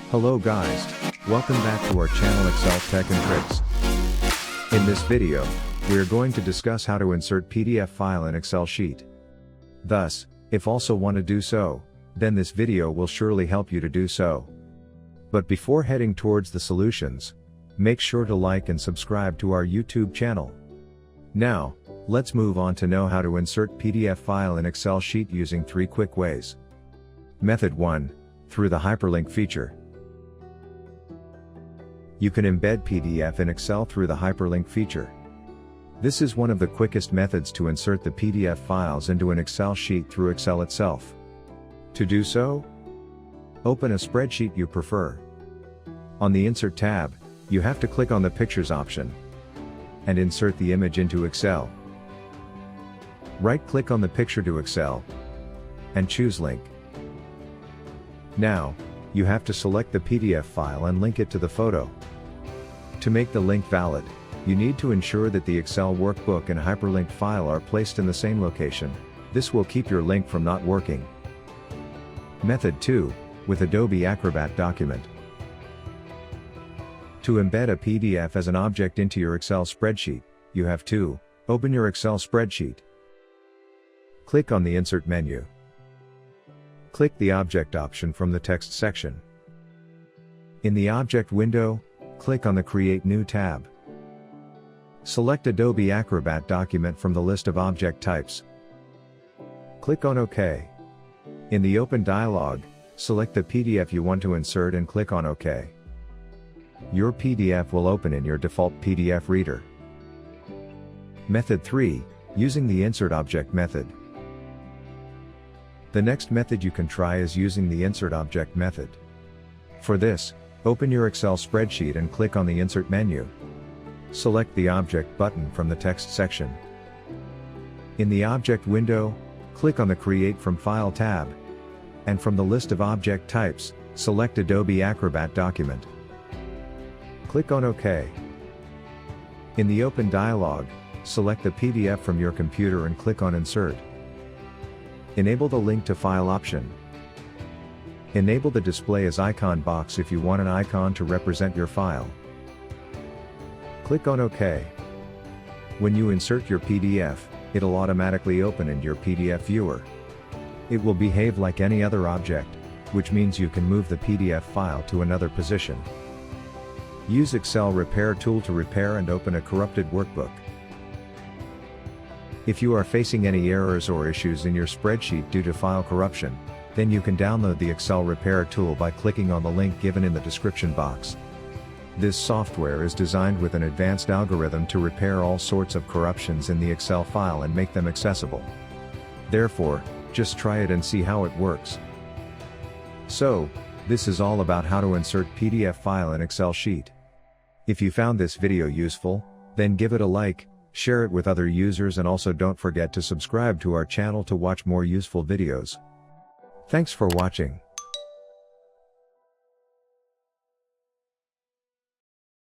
Hello guys, welcome back to our channel Excel Tech and Tricks. In this video, we are going to discuss how to insert PDF file in Excel sheet. Thus, if also want to do so, then this video will surely help you to do so. But before heading towards the solutions, make sure to like and subscribe to our YouTube channel. Now, let's move on to know how to insert PDF file in Excel sheet using 3 quick ways. Method 1, through the Hyperlink feature. You can embed PDF in Excel through the Hyperlink feature. This is one of the quickest methods to insert the PDF files into an Excel sheet through Excel itself. To do so, open a spreadsheet you prefer. On the Insert tab, you have to click on the Pictures option and insert the image into Excel. Right-click on the picture to Excel and choose Link. Now, you have to select the PDF file and link it to the photo. To make the link valid, you need to ensure that the Excel workbook and Hyperlink file are placed in the same location. This will keep your link from not working. Method 2, with Adobe Acrobat document. To embed a PDF as an object into your Excel spreadsheet, you have to open your Excel spreadsheet. Click on the Insert menu. Click the Object option from the text section. In the Object window, click on the Create New tab. Select Adobe Acrobat document from the list of object types. Click on OK. In the Open dialog, select the PDF you want to insert and click on OK. Your PDF will open in your default PDF reader. Method 3, using the Insert Object method. The next method you can try is using the Insert Object method. For this, open your Excel spreadsheet and click on the Insert menu. Select the Object button from the text section. In the Object window, click on the Create from File tab, and from the list of object types, select Adobe Acrobat document. Click on OK. In the Open dialog, select the PDF from your computer and click on Insert. Enable the Link to File option. Enable the Display as Icon box if you want an icon to represent your file. Click on OK. When you insert your PDF, it'll automatically open in your PDF viewer. It will behave like any other object, which means you can move the PDF file to another position. Use Excel Repair tool to repair and open a corrupted workbook. If you are facing any errors or issues in your spreadsheet due to file corruption, then you can download the Excel Repair tool by clicking on the link given in the description box. This software is designed with an advanced algorithm to repair all sorts of corruptions in the Excel file and make them accessible. Therefore, just try it and see how it works. So, this is all about how to insert PDF file in Excel sheet. If you found this video useful, then give it a like, share it with other users, and also don't forget to subscribe to our channel to watch more useful videos. Thanks for watching.